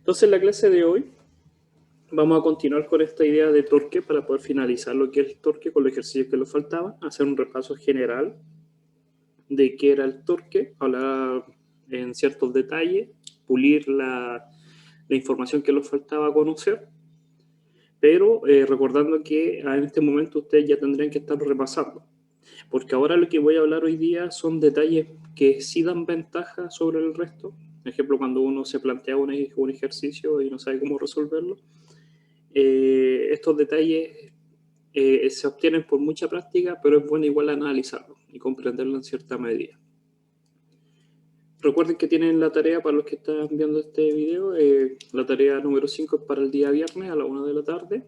Entonces, en la clase de hoy vamos a continuar con esta idea de torque para poder finalizar lo que es el torque con los ejercicios que nos faltaban, hacer un repaso general de qué era el torque, hablar en ciertos detalles, pulir la información que nos faltaba conocer, pero recordando que en este momento ustedes ya tendrían que estar repasando, porque ahora lo que voy a hablar hoy día son detalles que sí dan ventaja sobre el resto. Por ejemplo, cuando uno se plantea un ejercicio y no sabe cómo resolverlo, estos detalles se obtienen por mucha práctica, pero es bueno igual analizarlo y comprenderlo en cierta medida. Recuerden que tienen la tarea, para los que están viendo este video, la tarea número 5 es para el día viernes a la 1 de la tarde.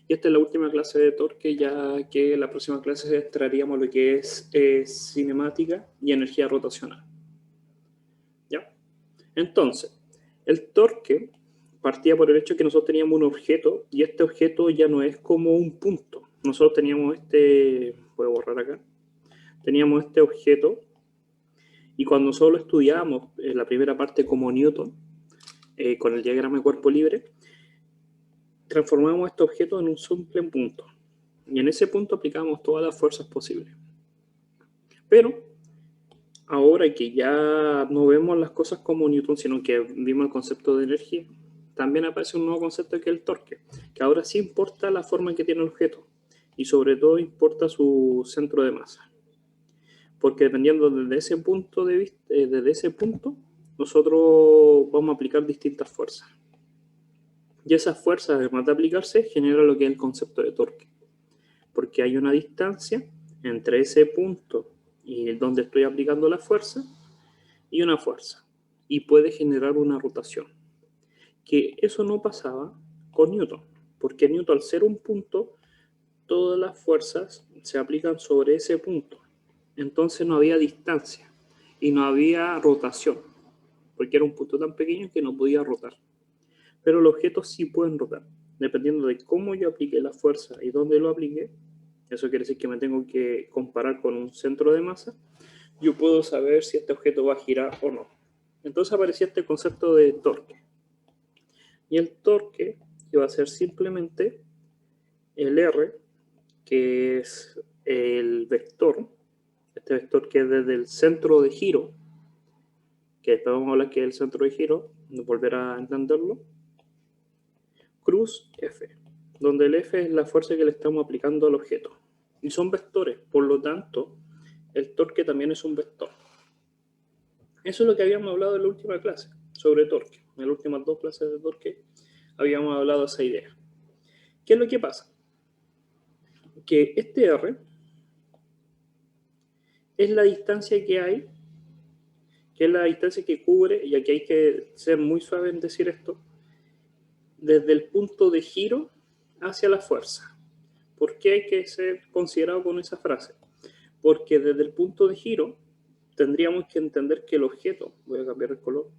Y esta es la última clase de torque, ya que en la próxima clase extraeríamos lo que es cinemática y energía rotacional. ¿Ya? Entonces, el torque partía por el hecho que nosotros teníamos un objeto y este objeto ya no es como un punto. Nosotros teníamos voy a borrar acá, teníamos este objeto y cuando nosotros lo estudiábamos en la primera parte como Newton, con el diagrama de cuerpo libre, transformamos este objeto en un simple punto y en ese punto aplicamos todas las fuerzas posibles. Pero ahora que ya no vemos las cosas como Newton, sino que vimos el concepto de energía, también aparece un nuevo concepto que es el torque, que ahora sí importa la forma en que tiene el objeto y sobre todo importa su centro de masa. Porque dependiendo desde ese punto de vista, desde ese punto, nosotros vamos a aplicar distintas fuerzas. Y esas fuerzas, además de aplicarse, generan lo que es el concepto de torque. Porque hay una distancia entre ese punto y donde estoy aplicando la fuerza y una fuerza. Y puede generar una rotación. Que eso no pasaba con Newton. Porque Newton, al ser un punto, todas las fuerzas se aplican sobre ese punto. Entonces no había distancia y no había rotación, porque era un punto tan pequeño que no podía rotar. Pero los objetos sí pueden rotar, dependiendo de cómo yo aplique la fuerza y dónde lo aplique. Eso quiere decir que me tengo que comparar con un centro de masa. Yo puedo saber si este objeto va a girar o no. Entonces aparecía este concepto de torque. Y el torque iba a ser simplemente el R, que es el vector, este vector que es desde el centro de giro, que después vamos a hablar que es el centro de giro, volver a entenderlo, cruz F, donde el F es la fuerza que le estamos aplicando al objeto. Y son vectores, por lo tanto, el torque también es un vector. Eso es lo que habíamos hablado en la última clase, sobre torque. En las últimas dos clases de torque habíamos hablado de esa idea. ¿Qué es lo que pasa? Que este R es la distancia que hay, que es la distancia que cubre, y aquí hay que ser muy suave en decir esto, desde el punto de giro hacia la fuerza. ¿Por qué hay que ser considerado con esa frase? Porque desde el punto de giro tendríamos que entender que el objeto, voy a cambiar el color,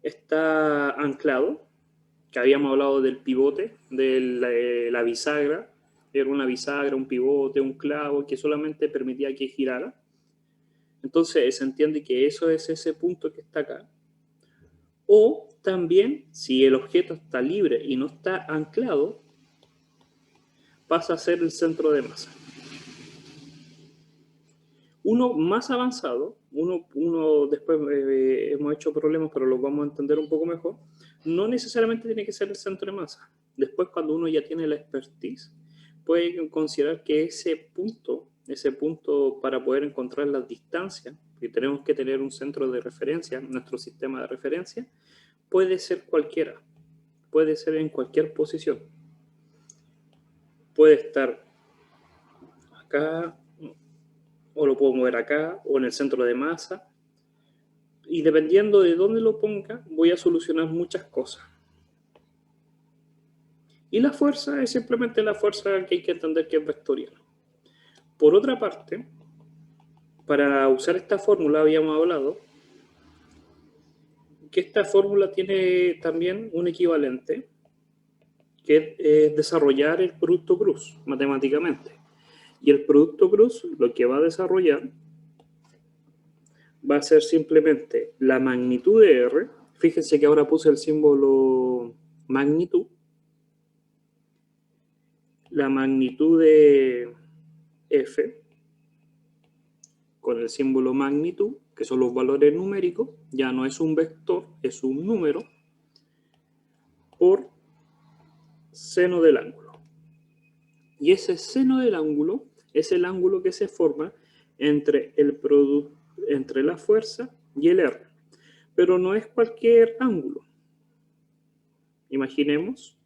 está anclado, que habíamos hablado del pivote, de la bisagra, era una bisagra, un pivote, un clavo que solamente permitía que girara. Entonces se entiende que eso es ese punto que está acá. O también, si el objeto está libre y no está anclado, pasa a ser el centro de masa. Uno más avanzado, uno después hemos hecho problemas, pero los vamos a entender un poco mejor, no necesariamente tiene que ser el centro de masa. Después, cuando uno ya tiene la expertise, puede considerar que ese punto para poder encontrar las distancias, que tenemos que tener un centro de referencia, nuestro sistema de referencia, puede ser cualquiera, puede ser en cualquier posición. Puede estar acá, o lo puedo mover acá, o en el centro de masa. Y dependiendo de dónde lo ponga, voy a solucionar muchas cosas. Y la fuerza es simplemente la fuerza que hay que entender que es vectorial. Por otra parte, para usar esta fórmula habíamos hablado que esta fórmula tiene también un equivalente, que es desarrollar el producto cruz matemáticamente. Y el producto cruz lo que va a desarrollar va a ser simplemente la magnitud de R Fíjense que ahora puse el símbolo magnitud. La magnitud de f con el símbolo magnitud, que son los valores numéricos, ya no es un vector, es un número, por seno del ángulo. Y ese seno del ángulo es el ángulo que se forma entre la fuerza y el R. Pero no es cualquier ángulo. Imaginemos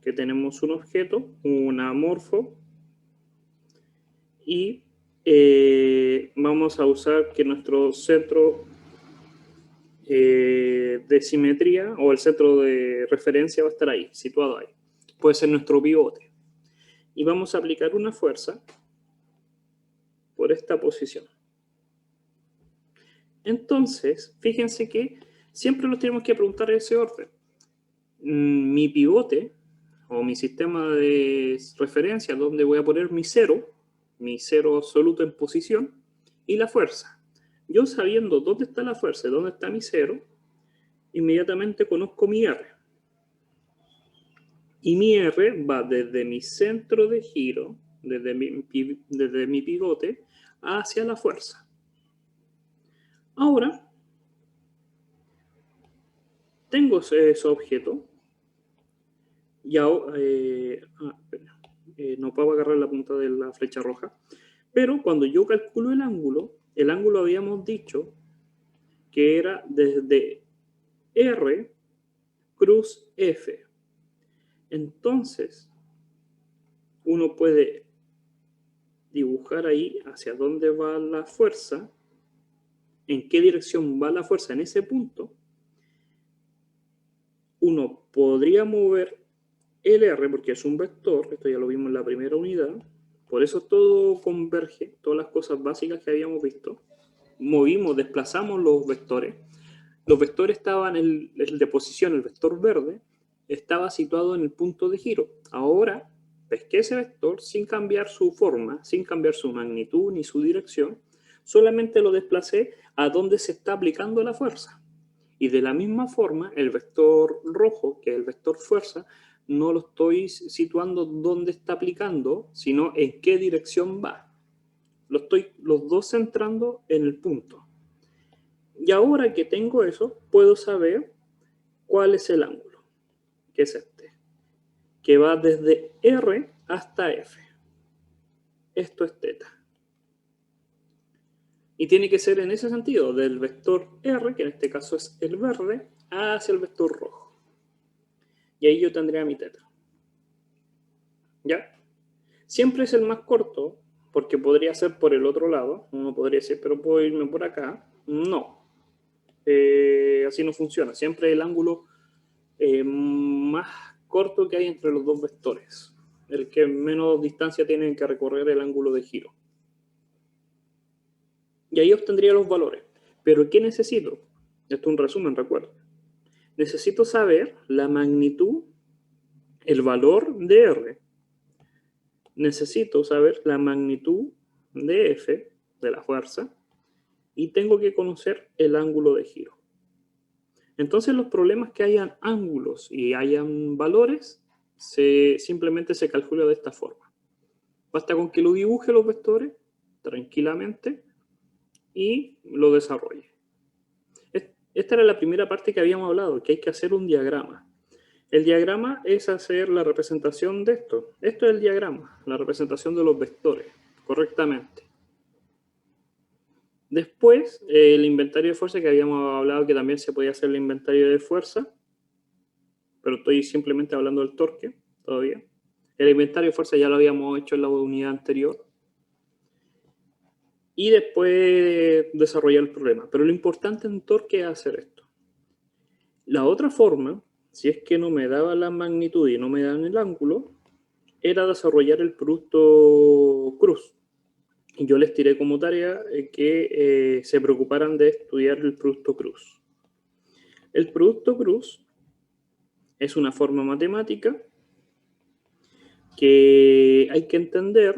que tenemos un objeto, un amorfo, y vamos a usar que nuestro centro de simetría o el centro de referencia va a estar ahí, situado ahí. Puede ser nuestro pivote. Y vamos a aplicar una fuerza por esta posición. Entonces, fíjense que siempre nos tenemos que preguntar ese orden. Mi pivote o mi sistema de referencia, donde voy a poner mi cero absoluto en posición, y la fuerza. Yo sabiendo dónde está la fuerza y dónde está mi cero, inmediatamente conozco mi R. Y mi R va desde mi centro de giro, desde mi pivote, hacia la fuerza. Ahora, tengo ese objeto. Y ahora, no puedo agarrar la punta de la flecha roja. Pero cuando yo calculo el ángulo habíamos dicho que era desde R cruz F. Entonces, uno puede dibujar ahí hacia dónde va la fuerza, en qué dirección va la fuerza en ese punto. Uno podría mover el R porque es un vector, esto ya lo vimos en la primera unidad, por eso todo converge, todas las cosas básicas que habíamos visto. Desplazamos los vectores. Los vectores estaban en el de posición, el vector verde, estaba situado en el punto de giro. Ahora pesqué ese vector sin cambiar su forma, sin cambiar su magnitud ni su dirección, solamente lo desplacé a donde se está aplicando la fuerza. Y de la misma forma, el vector rojo, que es el vector fuerza, no lo estoy situando donde está aplicando, sino en qué dirección va. Los dos centrando en el punto. Y ahora que tengo eso, puedo saber cuál es el ángulo, que es este, que va desde R hasta F. Esto es θ. Y tiene que ser en ese sentido, del vector R, que en este caso es el verde, hacia el vector rojo. Y ahí yo tendría mi θ. ¿Ya? Siempre es el más corto, porque podría ser por el otro lado. Uno podría decir, pero puedo irme por acá. No. Así no funciona. Siempre el ángulo más corto que hay entre los dos vectores. El que menos distancia tiene que recorrer el ángulo de giro. Y ahí obtendría los valores. ¿Pero qué necesito? Esto es un resumen, recuerda. Necesito saber la magnitud, el valor de R. Necesito saber la magnitud de F, de la fuerza, y tengo que conocer el ángulo de giro. Entonces los problemas que hayan ángulos y hayan valores, simplemente se calcula de esta forma. Basta con que lo dibuje los vectores tranquilamente y lo desarrolle. Esta era la primera parte que habíamos hablado, que hay que hacer un diagrama. El diagrama es hacer la representación de esto. Esto es el diagrama, la representación de los vectores, correctamente. Después, el inventario de fuerza, que habíamos hablado que también se podía hacer el inventario de fuerza, pero estoy simplemente hablando del torque todavía. El inventario de fuerza ya lo habíamos hecho en la unidad anterior. Y después desarrollar el problema. Pero lo importante en torque es hacer esto. La otra forma, si es que no me daba la magnitud y no me daban el ángulo, era desarrollar el producto cruz. Y yo les tiré como tarea que se preocuparan de estudiar el producto cruz. El producto cruz es una forma matemática que hay que entender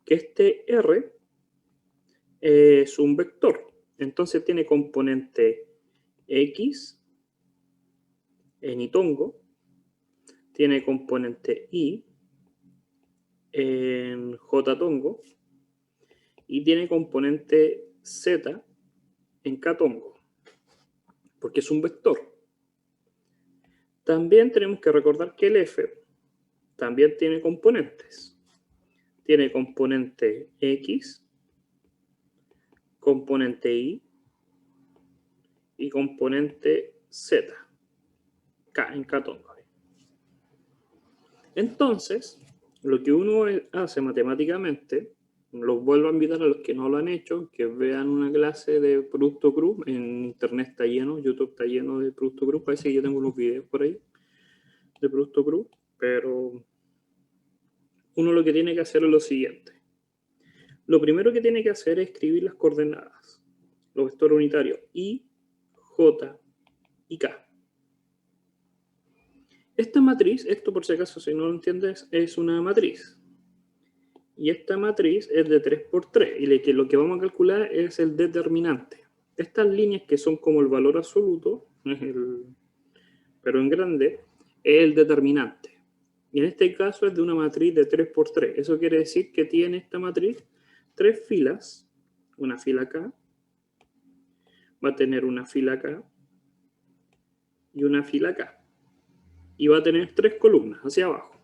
que este R es un vector. Entonces tiene componente X en itongo, tiene componente Y en jtongo y tiene componente Z en ktongo, porque es un vector. También tenemos que recordar que el F también tiene componentes. Tiene componente X, componente Y y componente Z, K en ktongo. Entonces, lo que uno hace matemáticamente, los vuelvo a invitar a los que no lo han hecho, que vean una clase de producto cruz. En internet está lleno, YouTube está lleno de producto cruz. Parece que yo tengo unos videos por ahí de producto cruz, pero uno lo que tiene que hacer es lo siguiente. Lo primero que tiene que hacer es escribir las coordenadas, los vectores unitarios I, J y K. Esta matriz, esto por si acaso si no lo entiendes, es una matriz. Y esta matriz es de 3×3 y lo que vamos a calcular es el determinante. Estas líneas que son como el valor absoluto, pero en grande, es el determinante. Y en este caso es de una matriz de 3×3. Eso quiere decir que tiene esta matriz 3 filas, una fila acá, va a tener una fila acá y una fila acá. Y va a tener 3 columnas hacia abajo.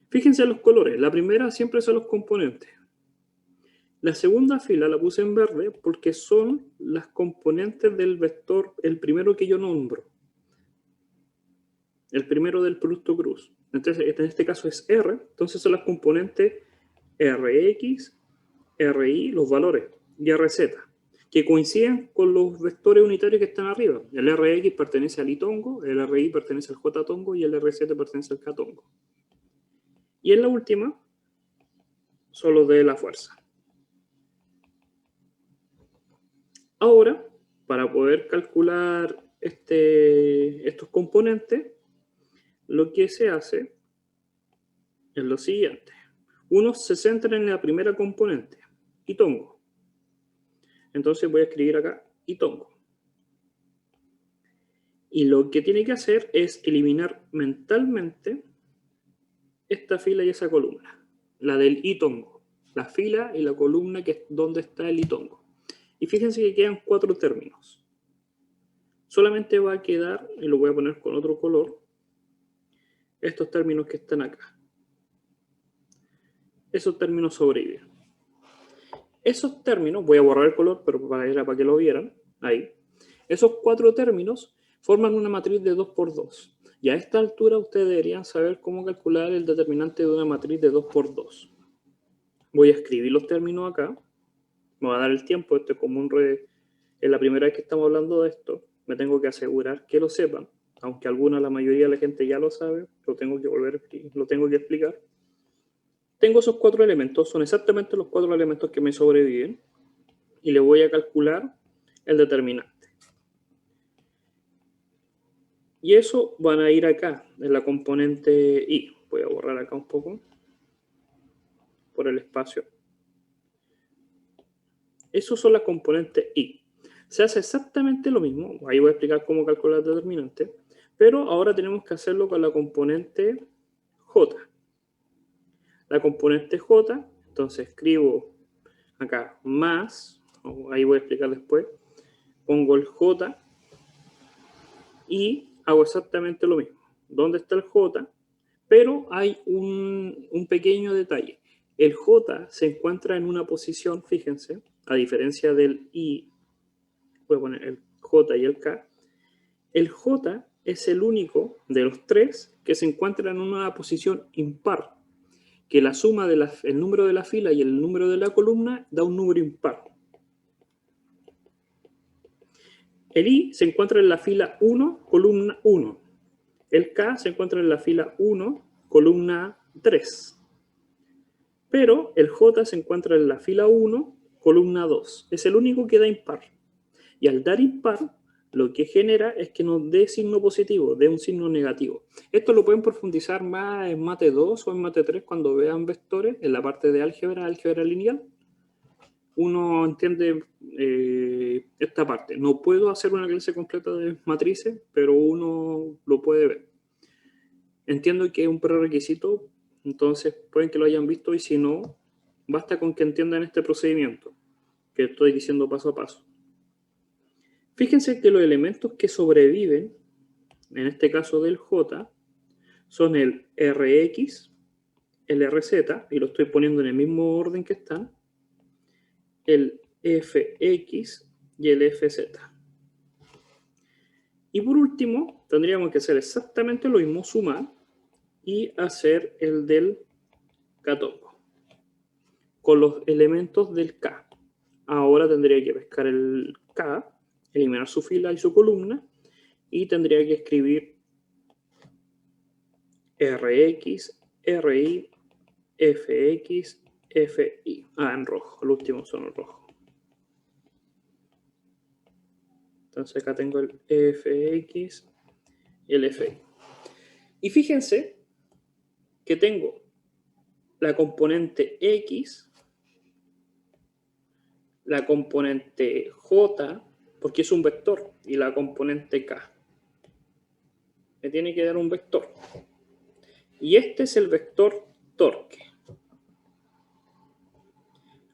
Fíjense en los colores. La primera siempre son los componentes. La segunda fila la puse en verde porque son las componentes del vector, el primero que yo nombro. El primero del producto cruz. Entonces, en este caso es R. Entonces son las componentes Rx, Ri, los valores, y Rz, que coinciden con los vectores unitarios que están arriba. El Rx pertenece al itongo, el Ri pertenece al jtongo y el Rz pertenece al ktongo. Y en la última, son los de la fuerza. Ahora, para poder calcular estos componentes, lo que se hace es lo siguiente. Uno se centra en la primera componente, itongo. Entonces voy a escribir acá itongo. Y lo que tiene que hacer es eliminar mentalmente esta fila y esa columna, la del itongo, la fila y la columna que es donde está el itongo. Y fíjense que quedan 4 términos. Solamente va a quedar, y lo voy a poner con otro color, estos términos que están acá. Esos términos sobreviven. Esos términos, voy a borrar el color, pero para que lo vieran, ahí. Esos 4 términos forman una matriz de 2×2. Y a esta altura ustedes deberían saber cómo calcular el determinante de una matriz de 2×2. Voy a escribir los términos acá. Me va a dar el tiempo, esto es como es la primera vez que estamos hablando de esto. Me tengo que asegurar que lo sepan, aunque la mayoría de la gente ya lo sabe, lo tengo que explicar. Tengo esos 4 elementos, son exactamente los 4 elementos que me sobreviven y le voy a calcular el determinante. Y eso van a ir acá, en la componente Y. Voy a borrar acá un poco por el espacio. Esos son las componentes Y. Se hace exactamente lo mismo. Ahí voy a explicar cómo calcular el determinante. Pero ahora tenemos que hacerlo con la componente J. La componente J, entonces escribo acá más, ahí voy a explicar después, pongo el J y hago exactamente lo mismo. ¿Dónde está el J? Pero hay un pequeño detalle. El J se encuentra en una posición, fíjense, a diferencia del I, voy a poner el J y el K. El J es el único de los 3 que se encuentra en una posición impar, que la suma del número de la fila y el número de la columna da un número impar. El I se encuentra en la fila 1, columna 1. El K se encuentra en la fila 1, columna 3. Pero el J se encuentra en la fila 1, columna 2. Es el único que da impar. Y al dar impar, lo que genera es que nos dé signo positivo, dé un signo negativo. Esto lo pueden profundizar más en Mate 2 o en Mate 3 cuando vean vectores, en la parte de álgebra lineal. uno entiende esta parte. No puedo hacer una clase completa de matrices, pero uno lo puede ver. Entiendo que es un prerequisito, entonces pueden que lo hayan visto y si no, basta con que entiendan este procedimiento que estoy diciendo paso a paso. Fíjense que los elementos que sobreviven, en este caso del J, son el Rx, el RZ, y lo estoy poniendo en el mismo orden que están, el Fx y el Fz. Y por último, tendríamos que hacer exactamente lo mismo, sumar, y hacer el del catombo, con los elementos del K. Ahora tendría que pescar el K, eliminar su fila y su columna, y tendría que escribir Rx, Ri, Fx, Fi. En rojo, el último son en rojo. Entonces acá tengo el Fx y el Fi. Y fíjense que tengo la componente X, la componente J, porque es un vector, y la componente K. Me tiene que dar un vector. Y este es el vector torque.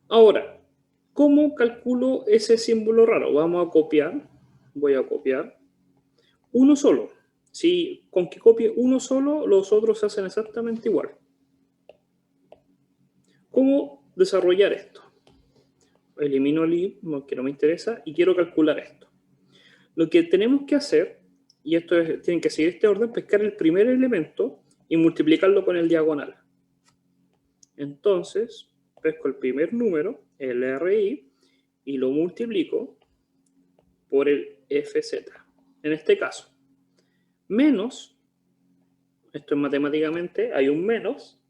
Ahora, ¿cómo calculo ese símbolo raro? Vamos a copiar. Voy a copiar uno solo. Si con que copie uno solo, los otros se hacen exactamente igual. ¿Cómo desarrollar esto? Elimino el i, que no me interesa, y quiero calcular esto. Lo que tenemos que hacer, y esto es, tienen que seguir este orden, pescar el primer elemento y multiplicarlo con el diagonal. Entonces, pesco el primer número, el RI, y lo multiplico por el FZ. En este caso, menos, esto es matemáticamente, hay un menos,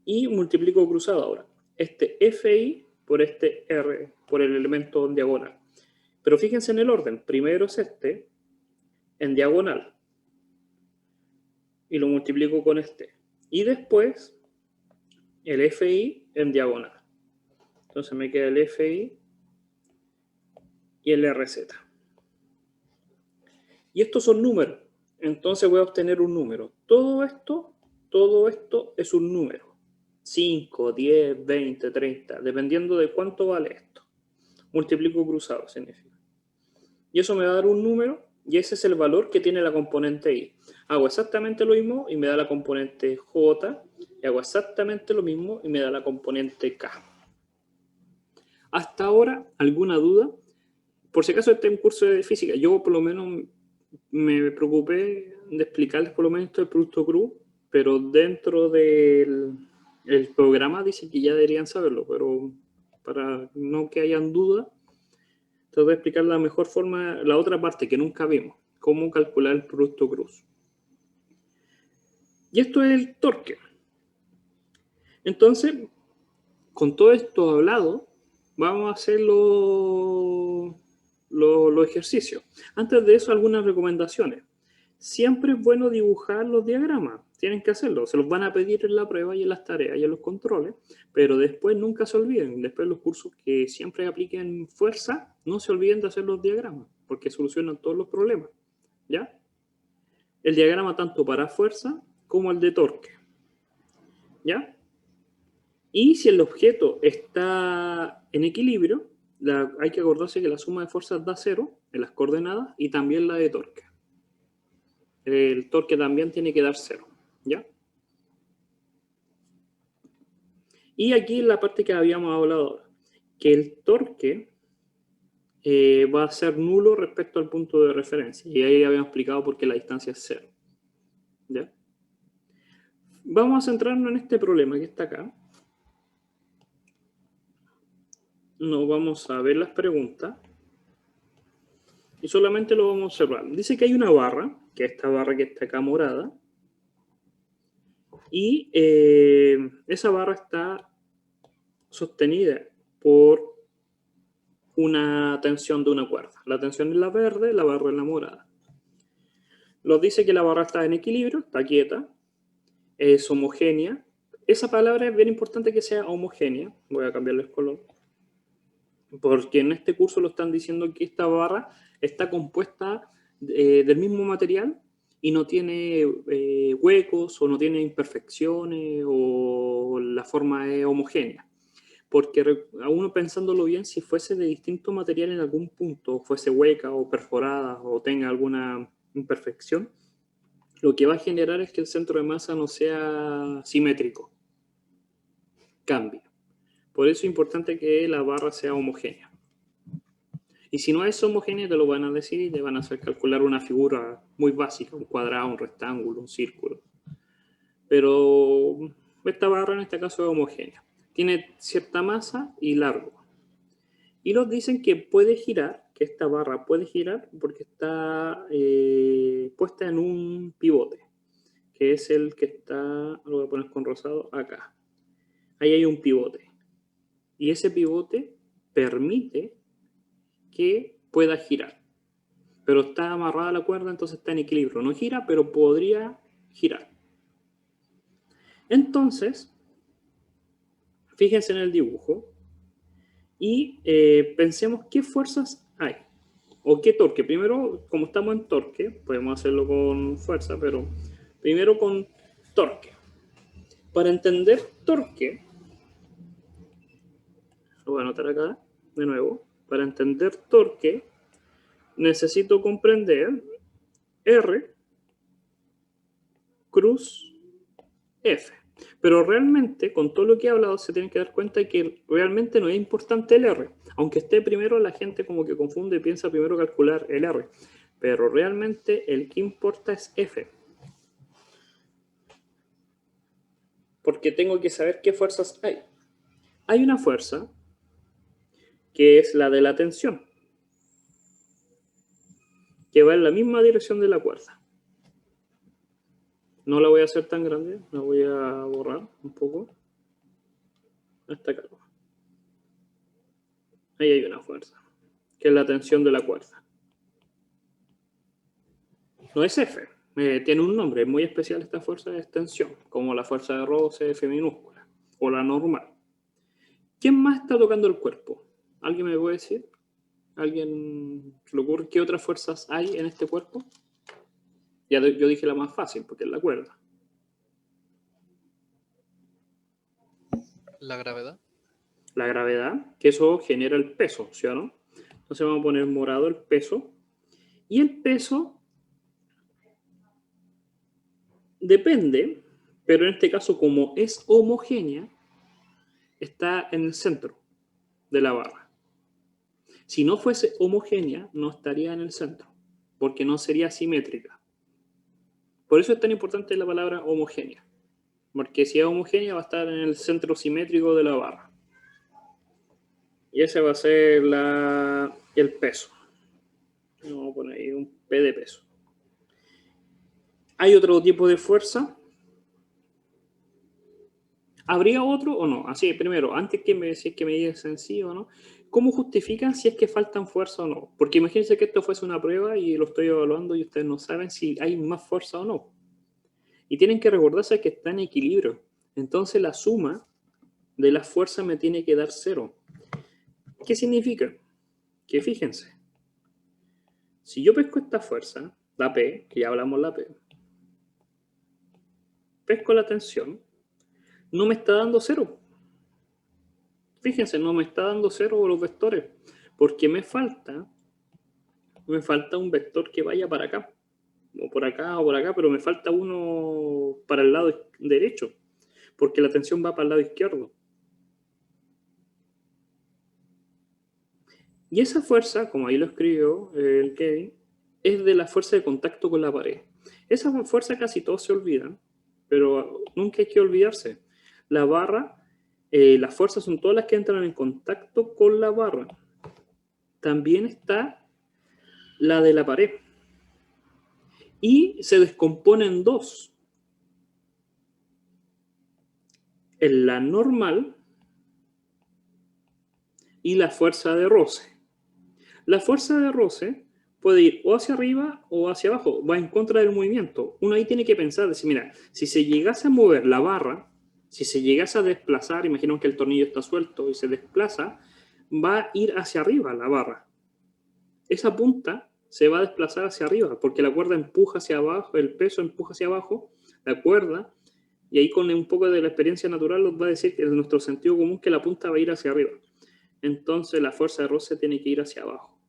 y multiplico cruzado ahora. Este FI por este R, por el elemento en diagonal. Pero fíjense en el orden, primero es este, en diagonal, y lo multiplico con este. Y después, el FI en diagonal. Entonces me queda el FI y el RZ. Y estos son números. Entonces voy a obtener un número. Todo esto es un número. 5, 10, 20, 30, dependiendo de cuánto vale esto. Multiplico cruzado, significa. Y eso me va a dar un número, y ese es el valor que tiene la componente I. Hago exactamente lo mismo y me da la componente J, y hago exactamente lo mismo y me da la componente K. Hasta ahora, ¿alguna duda? Por si acaso este es un curso de física, yo por lo menos me preocupé de explicarles por lo menos esto del producto cruz, pero dentro del programa dice que ya deberían saberlo, pero para no que hayan dudas, te voy a explicar la mejor forma, la otra parte que nunca vimos, cómo calcular el producto cruz. Y esto es el torque. Entonces, con todo esto hablado, vamos a hacer los ejercicios. Antes de eso, algunas recomendaciones. Siempre es bueno dibujar los diagramas. Tienen que hacerlo. Se los van a pedir en la prueba y en las tareas y en los controles, pero después nunca se olviden. Después los cursos que siempre apliquen fuerza, no se olviden de hacer los diagramas, porque solucionan todos los problemas. ¿Ya? El diagrama tanto para fuerza como el de torque. ¿Ya? Y si el objeto está en equilibrio, hay que acordarse que la suma de fuerzas da 0 en las coordenadas y también la de torque. El torque también tiene que dar 0, ¿ya? Y aquí la parte que habíamos hablado ahora, que el torque va a ser nulo respecto al punto de referencia. Y ahí habíamos explicado por qué la distancia es 0, ¿ya? Vamos a centrarnos en este problema que está acá. No vamos a ver las preguntas. Y solamente lo vamos a observar. Dice que hay una barra, que es esta barra que está acá morada, y esa barra está sostenida por una tensión de una cuerda. La tensión es la verde, la barra es la morada. Nos dice que la barra está en equilibrio, está quieta, es homogénea. Esa palabra es bien importante que sea homogénea. Voy a cambiarle el color. Porque en este curso lo están diciendo que esta barra está compuesta del mismo material y no tiene huecos o no tiene imperfecciones o la forma es homogénea. Porque a uno pensándolo bien, si fuese de distinto material en algún punto, fuese hueca o perforada o tenga alguna imperfección, lo que va a generar es que el centro de masa no sea simétrico, cambie. Por eso es importante que la barra sea homogénea. Y si no es homogénea, te lo van a decir y te van a hacer calcular una figura muy básica, un cuadrado, un rectángulo, un círculo. Pero esta barra en este caso es homogénea. Tiene cierta masa y largo. Y nos dicen que puede girar, que esta barra puede girar porque está puesta en un pivote, que es el que está, lo voy a poner con rosado, acá. Ahí hay un pivote. Y ese pivote permite que pueda girar. Pero está amarrada a la cuerda, entonces está en equilibrio. No gira, pero podría girar. Entonces, fíjense en el dibujo y pensemos qué fuerzas hay o qué torque. Primero, como estamos en torque, podemos hacerlo con fuerza, pero primero con torque. Para entender torque, lo voy a anotar acá de nuevo. Para entender torque, necesito comprender R cruz F. Pero realmente, con todo lo que he hablado, se tienen que dar cuenta de que realmente no es importante el R. Aunque esté primero, la gente como que confunde y piensa primero calcular el R. Pero realmente el que importa es F. Porque tengo que saber qué fuerzas hay. Hay una fuerza que es la de la tensión, que va en la misma dirección de la cuerda. No la voy a hacer tan grande, la voy a borrar un poco. Hasta acá. Ahí hay una fuerza, que es la tensión de la cuerda. No es F, tiene un nombre muy especial esta fuerza de tensión, como la fuerza de roce F minúscula, o la normal. ¿Quién más está tocando el cuerpo? ¿Alguien me puede decir? ¿Alguien se le ocurre qué otras fuerzas hay en este cuerpo? Ya yo dije la más fácil, porque es la cuerda. La gravedad. La gravedad, que eso genera el peso, ¿sí o no? Entonces vamos a poner morado el peso. Y el peso depende, pero en este caso como es homogénea, está en el centro de la barra. Si no fuese homogénea, no estaría en el centro, porque no sería simétrica. Por eso es tan importante la palabra homogénea, porque si es homogénea va a estar en el centro simétrico de la barra. Y ese va a ser el peso. Vamos a poner ahí un P de peso. ¿Hay otro tipo de fuerza? ¿Habría otro o no? Así, primero, antes que me decís que me digan sí o no, ¿cómo justifican si es que faltan fuerza o no? Porque imagínense que esto fuese una prueba y lo estoy evaluando y ustedes no saben si hay más fuerza o no. Y tienen que recordarse que está en equilibrio. Entonces la suma de las fuerzas me tiene que dar 0. ¿Qué significa? Que fíjense, si yo pesco esta fuerza, la P, que ya hablamos la P, pesco la tensión, no me está dando 0. Fíjense, no me está dando 0 los vectores, porque me falta un vector que vaya para acá, o por acá, pero me falta uno para el lado derecho, porque la tensión va para el lado izquierdo. Y esa fuerza, como ahí lo escribió el Kevin, es de la fuerza de contacto con la pared. Esa fuerza casi todos se olvidan, pero nunca hay que olvidarse. La barra, las fuerzas son todas las que entran en contacto con la barra. También está la de la pared. Y se descompone en dos. En la normal y la fuerza de roce. La fuerza de roce puede ir o hacia arriba o hacia abajo, va en contra del movimiento. Uno ahí tiene que pensar, decir, mira, si se llegase a mover la barra, si se llegase a desplazar, imaginemos que el tornillo está suelto y se desplaza, va a ir hacia arriba la barra. Esa punta se va a desplazar hacia arriba porque la cuerda empuja hacia abajo, el peso empuja hacia abajo, la cuerda, y ahí con un poco de la experiencia natural nos va a decir que en nuestro sentido común que la punta va a ir hacia arriba. Entonces la fuerza de roce tiene que ir hacia abajo.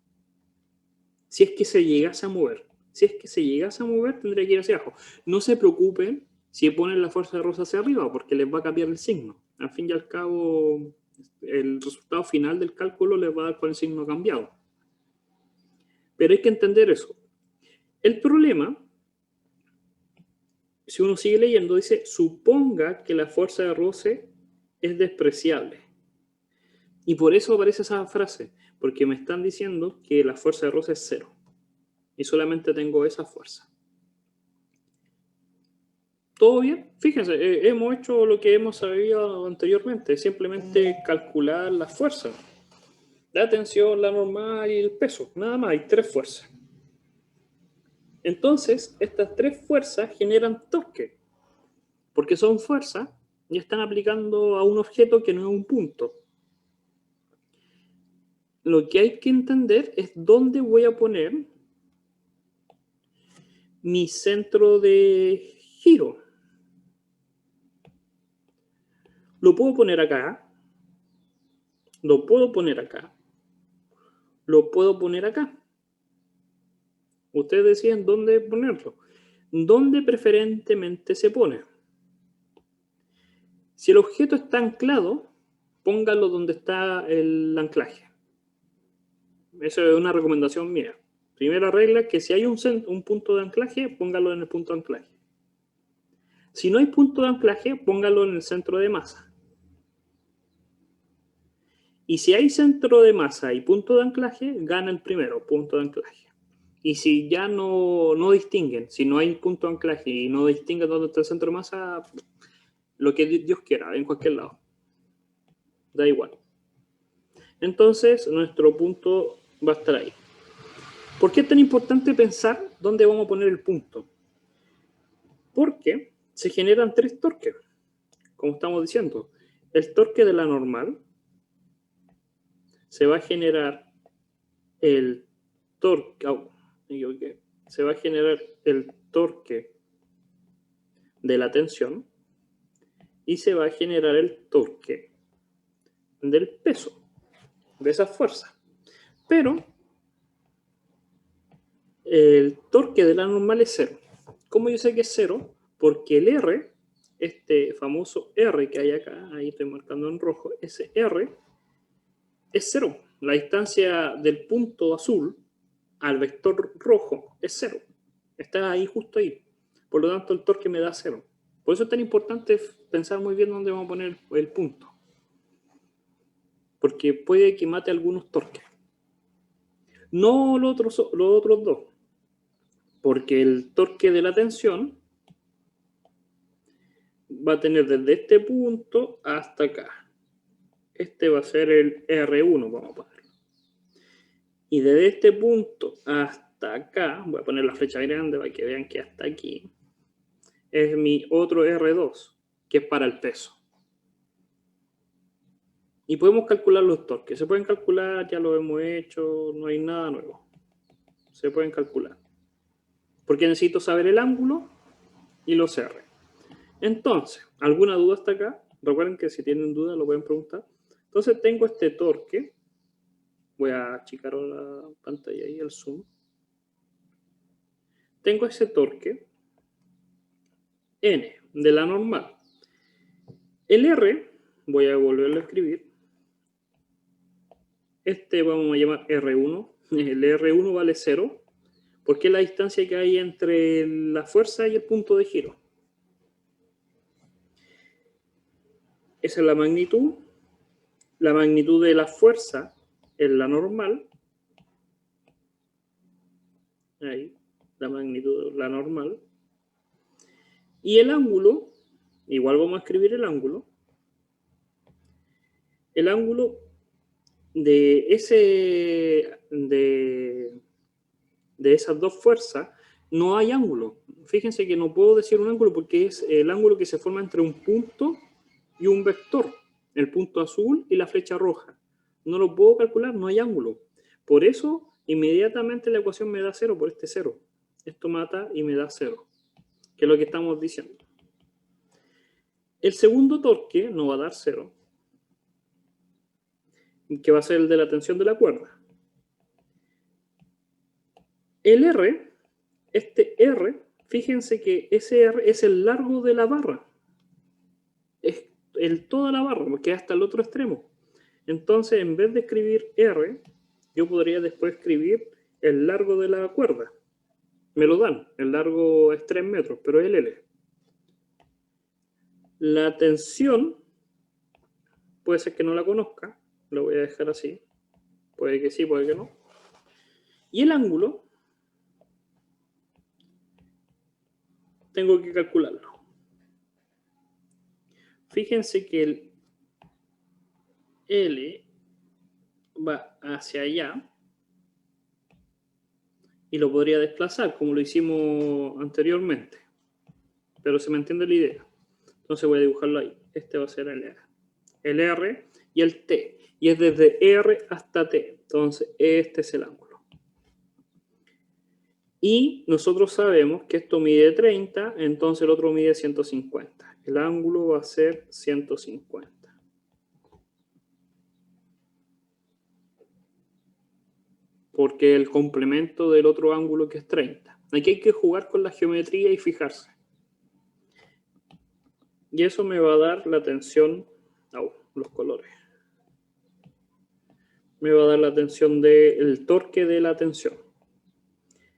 Si es que se llegase a mover. Si es que se llegase a mover, tendría que ir hacia abajo. No se preocupen si ponen la fuerza de roce hacia arriba, porque les va a cambiar el signo. Al fin y al cabo, el resultado final del cálculo les va a dar con el signo cambiado. Pero hay que entender eso. El problema, si uno sigue leyendo, dice, suponga que la fuerza de roce es despreciable. Y por eso aparece esa frase, porque me están diciendo que la fuerza de roce es 0. Y solamente tengo esa fuerza. ¿Todo bien? Fíjense, hemos hecho lo que hemos sabido anteriormente, simplemente calcular las fuerzas. La tensión, la normal y el peso, nada más, hay 3 fuerzas. Entonces, estas 3 fuerzas generan torque, porque son fuerzas y están aplicando a un objeto que no es un punto. Lo que hay que entender es dónde voy a poner mi centro de giro. Lo puedo poner acá, lo puedo poner acá, lo puedo poner acá. Ustedes deciden dónde ponerlo. ¿Dónde preferentemente se pone? Si el objeto está anclado, póngalo donde está el anclaje. Esa es una recomendación mía. Primera regla, que si hay un punto de anclaje, póngalo en el punto de anclaje. Si no hay punto de anclaje, póngalo en el centro de masa. Y si hay centro de masa y punto de anclaje, gana el primero, punto de anclaje. Y si ya no distinguen, si no hay punto de anclaje y no distinguen dónde está el centro de masa, lo que Dios quiera, en cualquier lado. Da igual. Entonces, nuestro punto va a estar ahí. ¿Por qué es tan importante pensar dónde vamos a poner el punto? Porque se generan 3 torques, como estamos diciendo. El torque de la normal, se va a generar el torque, se va a generar el torque de la tensión y se va a generar el torque del peso, de esa fuerza. Pero el torque de la normal es 0. ¿Cómo yo sé que es 0? Porque el R, este famoso R que hay acá, ahí estoy marcando en rojo, ese R es 0. La distancia del punto azul al vector rojo es 0. Está ahí, justo ahí. Por lo tanto, el torque me da 0. Por eso es tan importante pensar muy bien dónde vamos a poner el punto. Porque puede que mate algunos torques. No los otros 2. Porque el torque de la tensión va a tener desde este punto hasta acá. Este va a ser el R1, vamos a ponerlo. Y desde este punto hasta acá, voy a poner la flecha grande para que vean que hasta aquí, es mi otro R2, que es para el peso. Y podemos calcular los torques. Se pueden calcular, ya lo hemos hecho, no hay nada nuevo. Se pueden calcular. Porque necesito saber el ángulo y los R. Entonces, ¿alguna duda hasta acá? Recuerden que si tienen duda lo pueden preguntar. Entonces tengo este torque. Voy a achicar la pantalla ahí, el zoom. Tengo ese torque N de la normal. El R, voy a volverlo a escribir. Este vamos a llamar R1. El R1 vale 0 porque es la distancia que hay entre la fuerza y el punto de giro. Esa es la magnitud. La magnitud de la fuerza es la normal. Ahí, la magnitud, la normal. Y el ángulo, igual vamos a escribir el ángulo. El ángulo de esas dos fuerzas, no hay ángulo. Fíjense que no puedo decir un ángulo porque es el ángulo que se forma entre un punto y un vector. El punto azul y la flecha roja. no lo puedo calcular, no hay ángulo. Por eso, inmediatamente la ecuación me da 0 por este 0. Esto mata y me da 0, que es lo que estamos diciendo. El segundo torque no va a dar 0, que va a ser el de la tensión de la cuerda. El R, este R, fíjense que ese R es el largo de la barra. Es toda la barra, porque es hasta el otro extremo. Entonces, en vez de escribir R, yo podría después escribir el largo de la cuerda. Me lo dan, el largo es 3 metros, pero es el L. La tensión, puede ser que no la conozca, lo voy a dejar así. Puede que sí, puede que no. Y el ángulo, tengo que calcularlo. Fíjense que el L va hacia allá y lo podría desplazar como lo hicimos anteriormente. Pero se me entiende la idea. Entonces voy a dibujarlo ahí. Este va a ser el R y el T. Y es desde R hasta T. Entonces este es el ángulo. Y nosotros sabemos que esto mide 30, entonces el otro mide 150. El ángulo va a ser 150. Porque el complemento del otro ángulo que es 30. Aquí hay que jugar con la geometría y fijarse. Y eso me va a dar la tensión, los colores. Me va a dar la tensión del torque de la tensión.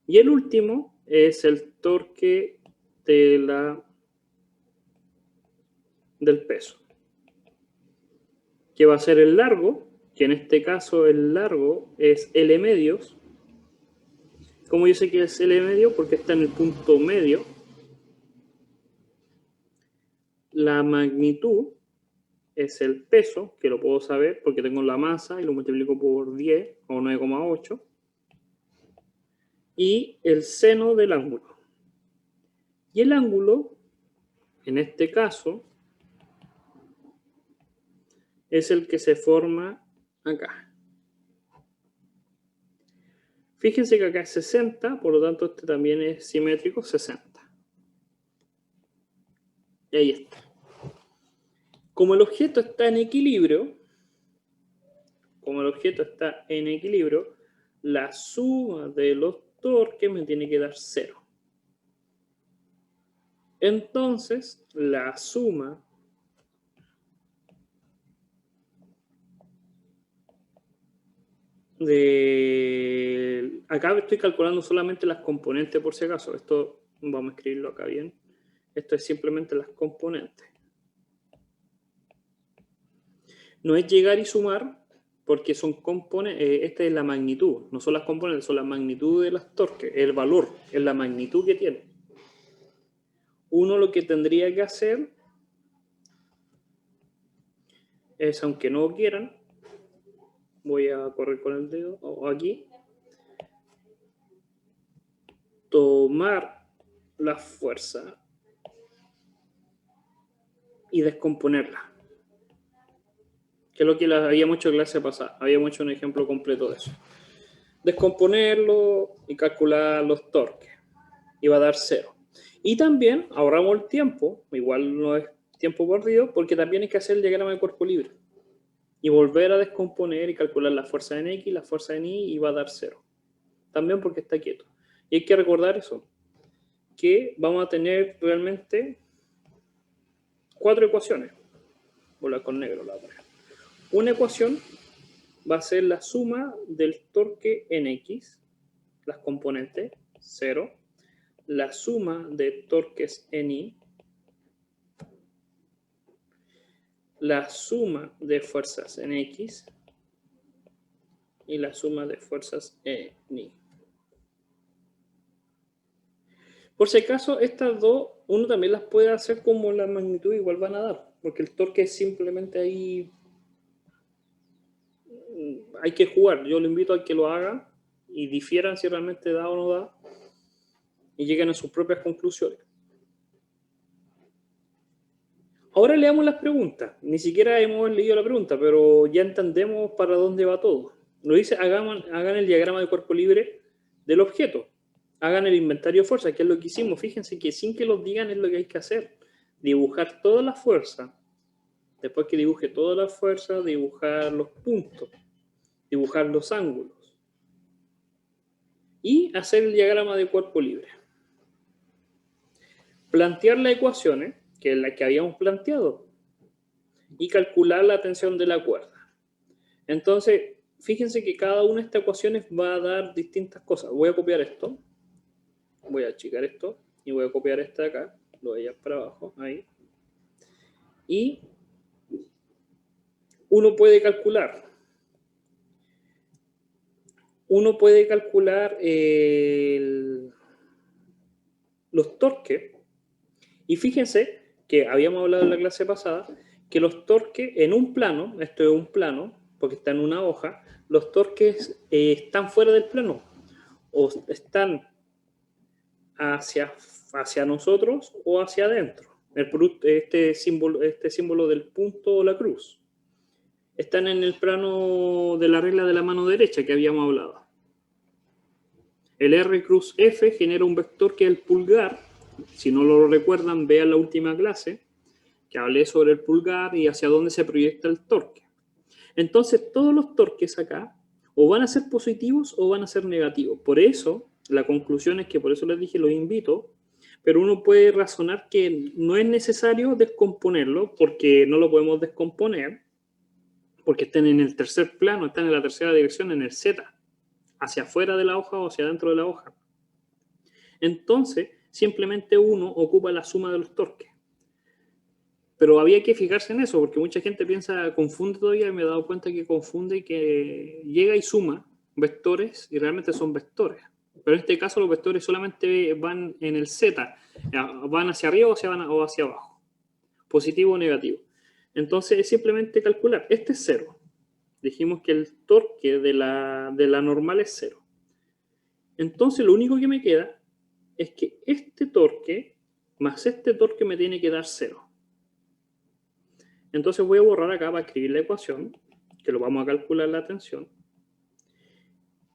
Y el último es el torque del peso, que va a ser el largo, que en este caso el largo es L medios. ¿Cómo yo sé que es L medio? Porque está en el punto medio. La magnitud es el peso, que lo puedo saber porque tengo la masa y lo multiplico por 10 o 9,8. Y el seno del ángulo. Y el ángulo, en este caso, es el que se forma acá. Fíjense que acá es 60, por lo tanto este también es simétrico, 60. Y ahí está. Como el objeto está en equilibrio, la suma de los torques me tiene que dar 0. Entonces, la suma de... Acá estoy calculando solamente las componentes por si acaso. Esto vamos a escribirlo acá bien. Esto es simplemente las componentes. No es llegar y sumar porque son componentes. Esta es la magnitud. No son las componentes, son la magnitud de las torques. El valor, es la magnitud que tiene. Uno lo que tendría que hacer es, aunque no quieran, voy a correr con el dedo aquí, tomar la fuerza y descomponerla. Que es lo que habíamos hecho en clase pasada. Habíamos hecho un ejemplo completo de eso. Descomponerlo y calcular los torques. Y va a dar 0. Y también ahorramos el tiempo, igual no es tiempo perdido, porque también hay que hacer el diagrama de cuerpo libre. Y volver a descomponer y calcular la fuerza en X, la fuerza en Y, y va a dar 0. También porque está quieto. Y hay que recordar eso, que vamos a tener realmente 4 ecuaciones. Voy a con negro la otra. Una ecuación va a ser la suma del torque en X, las componentes, 0. La suma de torques en Y, la suma de fuerzas en X y la suma de fuerzas en Y. Por si acaso, estas dos, uno también las puede hacer como la magnitud igual van a dar, porque el torque es simplemente ahí, hay que jugar. Yo lo invito a que lo hagan y difieran si realmente da o no da y lleguen a sus propias conclusiones. Ahora leamos las preguntas. Ni siquiera hemos leído la pregunta, pero ya entendemos para dónde va todo. Nos dice, hagan el diagrama de cuerpo libre del objeto. Hagan el inventario de fuerza, que es lo que hicimos. Fíjense que sin que los digan es lo que hay que hacer. Dibujar toda la fuerza. Después que dibuje toda la fuerza, dibujar los puntos. Dibujar los ángulos. Y hacer el diagrama de cuerpo libre. Plantear las ecuaciones, que es la que habíamos planteado, y calcular la tensión de la cuerda. Entonces, fíjense que cada una de estas ecuaciones va a dar distintas cosas. Voy a copiar esto, voy a achicar esto, y voy a copiar esta de acá, lo voy a llevar para abajo, ahí. Y uno puede calcular los torques. Y fíjense que habíamos hablado en la clase pasada que los torques en un plano, esto es un plano, porque está en una hoja, los torques están fuera del plano o están hacia nosotros o hacia adentro. Este símbolo del punto o la cruz. Están en el plano de la regla de la mano derecha que habíamos hablado. El R cruz F genera un vector que es el pulgar. Si no lo recuerdan, vean la última clase, que hablé sobre el pulgar y hacia dónde se proyecta el torque. Entonces, todos los torques acá o van a ser positivos o van a ser negativos. Por eso, la conclusión es que, por eso les dije, los invito, pero uno puede razonar que no es necesario descomponerlo, porque no lo podemos descomponer, porque están en el tercer plano, están en la tercera dirección, en el Z, hacia afuera de la hoja o hacia adentro de la hoja. Entonces, simplemente uno ocupa la suma de los torques. Pero había que fijarse en eso, porque mucha gente confunde todavía, y me he dado cuenta que confunde, que llega y suma vectores y realmente son vectores. Pero en este caso los vectores solamente van en el Z, van hacia arriba o hacia abajo, positivo o negativo. Entonces es simplemente calcular, este es 0. Dijimos que el torque de la normal es 0. Entonces lo único que me queda es que este torque más este torque me tiene que dar 0. Entonces voy a borrar acá para escribir la ecuación, que lo vamos a calcular la tensión.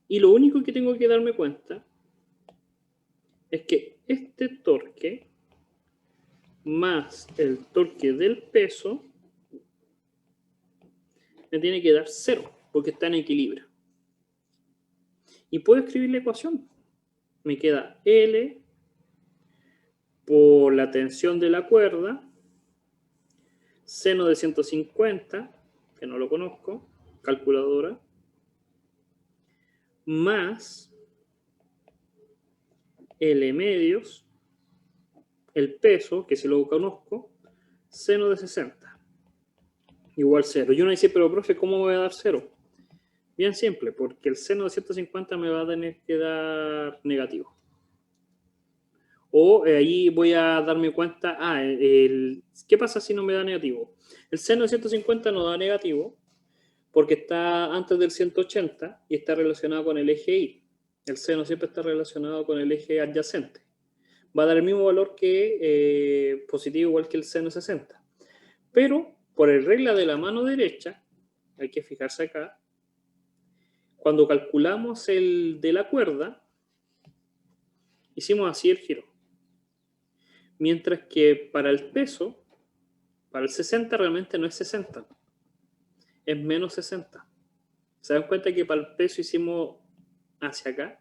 Y lo único que tengo que darme cuenta es que este torque más el torque del peso me tiene que dar 0, porque está en equilibrio. Y puedo escribir la ecuación. Me queda L por la tensión de la cuerda, seno de 150, que no lo conozco, calculadora, más L medios, el peso, que si lo conozco, seno de 60, igual 0. Y uno dice, pero profe, ¿cómo me voy a dar 0? Bien simple, porque el seno de 150 me va a tener que dar negativo. O ahí voy a darme cuenta, ¿qué pasa si no me da negativo? El seno de 150 no da negativo porque está antes del 180 y está relacionado con el eje Y. El seno siempre está relacionado con el eje adyacente. Va a dar el mismo valor que positivo, igual que el seno de 60. Pero por el regla de la mano derecha, hay que fijarse acá, cuando calculamos el de la cuerda, hicimos así el giro. Mientras que para el peso, para el 60 realmente no es 60, es menos 60. ¿Se dan cuenta que para el peso hicimos hacia acá?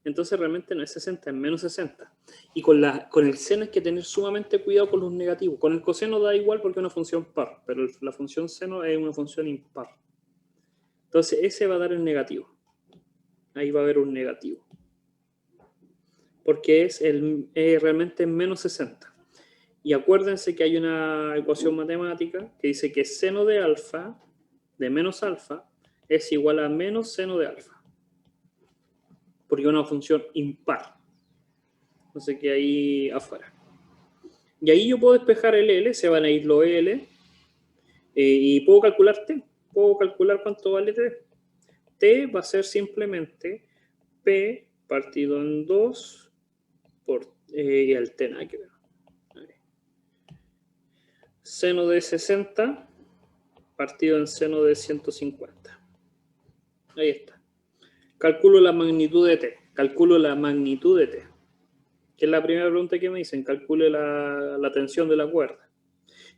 Entonces realmente no es 60, es menos 60. Y con el seno hay que tener sumamente cuidado con los negativos. Con el coseno da igual porque es una función par, pero la función seno es una función impar. Entonces ese va a dar el negativo. Ahí va a haber un negativo. Porque es realmente menos 60. Y acuérdense que hay una ecuación matemática que dice que seno de alfa, de menos alfa, es igual a menos seno de alfa. Porque es una función impar. Entonces que ahí afuera. Y ahí yo puedo despejar el L, se van a ir los L, y puedo calcular T. Puedo calcular cuánto vale T. T va a ser simplemente P partido en 2 por el T, nada que ver. seno de 60 partido en seno de 150. Ahí está. Calculo la magnitud de t. Calculo la magnitud de t. Que es la primera pregunta que me dicen. Calcule la tensión de la cuerda.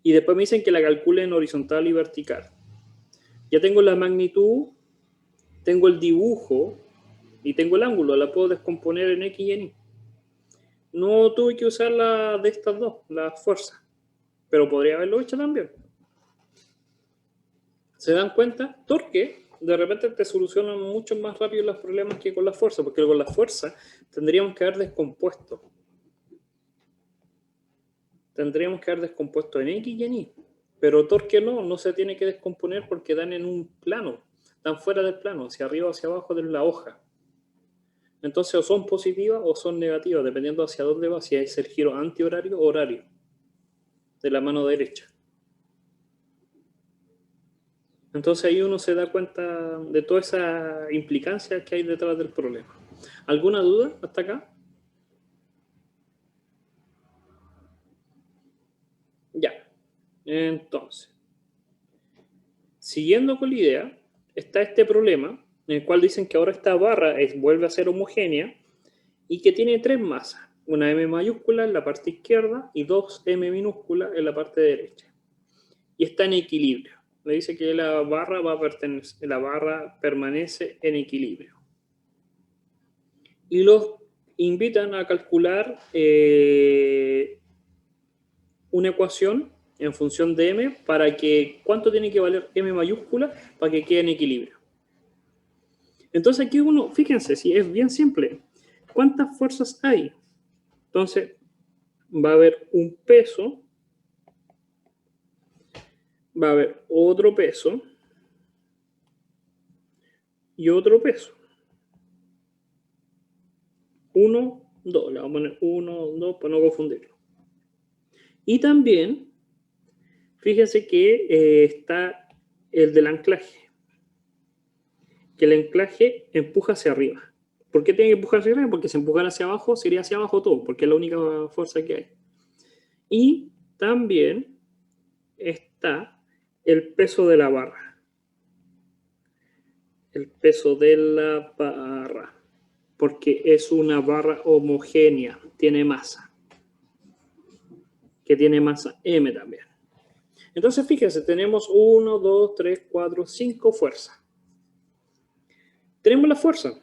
Y después me dicen que la calcule en horizontal y vertical. Ya tengo la magnitud, tengo el dibujo y tengo el ángulo. La puedo descomponer en X y en Y. No tuve que usar la de estas dos, la fuerza. Pero podría haberlo hecho también. ¿Se dan cuenta? Torque, de repente te solucionan mucho más rápido los problemas que con la fuerza, porque con la fuerza tendríamos que haber descompuesto. Tendríamos que haber descompuesto en X y en Y. Pero torque no se tiene que descomponer porque dan en un plano, dan fuera del plano, hacia arriba o hacia abajo de la hoja. Entonces o son positivas o son negativas, dependiendo hacia dónde va, si es el giro antihorario o horario, de la mano derecha. Entonces ahí uno se da cuenta de toda esa implicancia que hay detrás del problema. ¿Alguna duda hasta acá? Ya. Entonces, siguiendo con la idea, está este problema en el cual dicen que ahora esta barra vuelve a ser homogénea y que tiene tres masas. Una M mayúscula en la parte izquierda y dos M minúsculas en la parte derecha. Y está en equilibrio. Le dice que la barra permanece en equilibrio. Y los invitan a calcular una ecuación en función de M para que, ¿cuánto tiene que valer M mayúscula para que quede en equilibrio? Entonces aquí uno, fíjense, si es bien simple, ¿cuántas fuerzas hay? Entonces va a haber un peso, va a haber otro peso y otro peso. 1, 2, le vamos a poner 1, 2 para no confundirlo. Y también, fíjense que está el del anclaje, que el anclaje empuja hacia arriba. ¿Por qué tiene que empujar hacia arriba? Porque si empujara hacia abajo, sería hacia abajo todo, porque es la única fuerza que hay. Y también está el peso de la barra. El peso de la barra, porque es una barra homogénea, tiene masa, que tiene masa M también. Entonces, fíjense, tenemos 1, 2, 3, 4, 5 fuerzas. Tenemos la fuerza.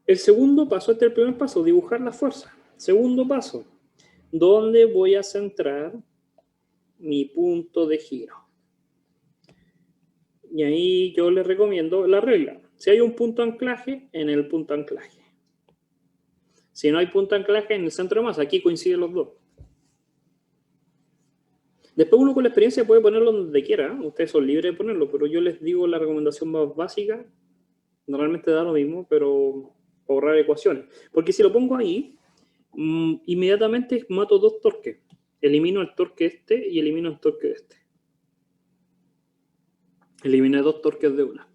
El segundo paso, este es el primer paso, dibujar la fuerza. Segundo paso, ¿dónde voy a centrar mi punto de giro? Y ahí yo les recomiendo la regla. Si hay un punto anclaje, en el punto anclaje. Si no hay punto anclaje, en el centro de masa. Aquí coinciden los dos. Después uno con la experiencia puede ponerlo donde quiera. Ustedes son libres de ponerlo, pero yo les digo la recomendación más básica. Normalmente da lo mismo, pero ahorrar ecuaciones. Porque si lo pongo ahí, inmediatamente mato dos torques. Elimino el torque este y elimino el torque este. Eliminé dos torques de una.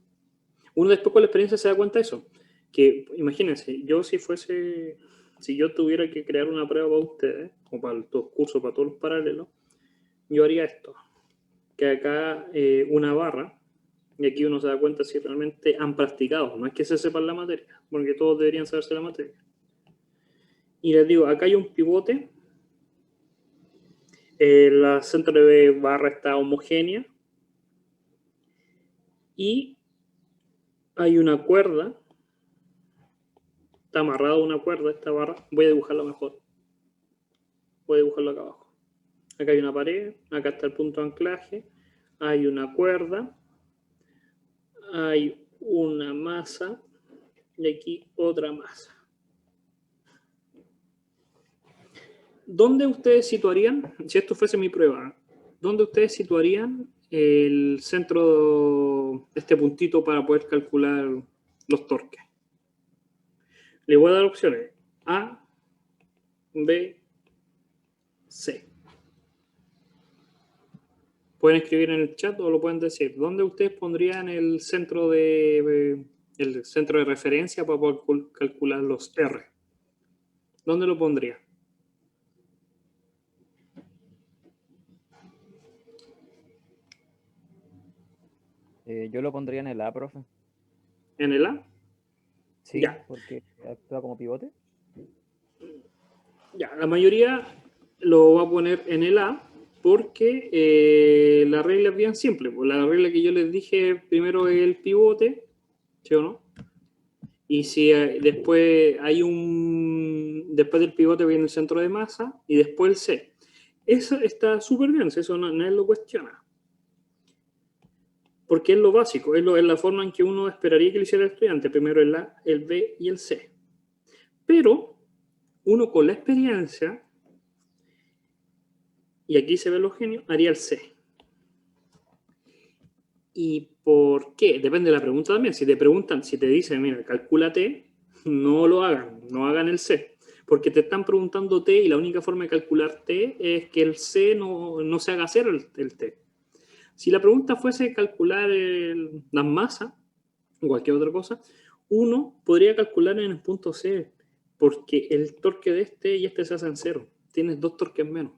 Uno después con la experiencia se da cuenta de eso. Que imagínense, yo si yo tuviera que crear una prueba para ustedes, o para los cursos, para todos los paralelos, yo haría esto. Que acá una barra, y aquí uno se da cuenta si realmente han practicado. No es que se sepan la materia, porque todos deberían saberse la materia. Y les digo, acá hay un pivote. La centro de barra está homogénea. Y hay una cuerda. Está amarrada una cuerda esta barra. Voy a dibujarlo mejor. Voy a dibujarlo acá abajo. Acá hay una pared. Acá está el punto de anclaje. Hay una cuerda. Hay una masa. Y aquí otra masa. ¿Dónde ustedes situarían, si esto fuese mi prueba, dónde ustedes situarían el centro de este puntito para poder calcular los torques? Les voy a dar opciones. A, B, C. Pueden escribir en el chat o lo pueden decir. ¿Dónde ustedes pondrían el centro de referencia para poder calcular los R? ¿Dónde lo pondría? Yo lo pondría en el A, profe. ¿En el A? Sí, Ya, porque actúa como pivote. ya. La mayoría lo va a poner en el A porque la regla es bien simple. Pues la regla que yo les dije primero es el pivote, ¿sí o no? Y si después hay después del pivote viene el centro de masa y después el C. Eso está súper bien, eso nadie lo cuestiona. Porque es lo básico, es la forma en que uno esperaría que lo hiciera el estudiante. Primero el A, el B y el C. Pero uno con la experiencia, y aquí se ven los genios, haría el C. ¿Y por qué? Depende de la pregunta también. Si te preguntan, si te dicen, mira, calcula T, no lo hagan, no hagan el C. Porque te están preguntando T y la única forma de calcular T es que el C no se haga cero el T. Si la pregunta fuese calcular las masas o cualquier otra cosa, uno podría calcular en el punto C, porque el torque de este y este se hacen cero. Tienes 2 torques menos.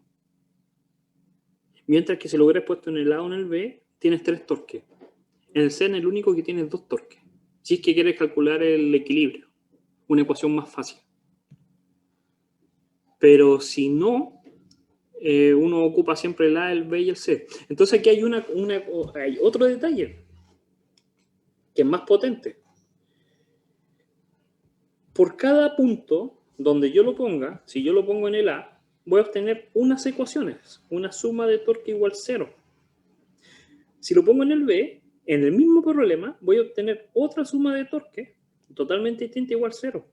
Mientras que si lo hubieras puesto en el A o en el B, tienes 3 torques. En el C es el único que tiene 2 torques. Si es que quieres calcular el equilibrio, una ecuación más fácil. Pero si no, uno ocupa siempre el A, el B y el C. Entonces aquí hay, hay otro detalle que es más potente. Por cada punto donde yo lo ponga, si yo lo pongo en el A, voy a obtener unas ecuaciones, una suma de torque igual 0. Si lo pongo en el B, en el mismo problema, voy a obtener otra suma de torque totalmente distinta igual 0.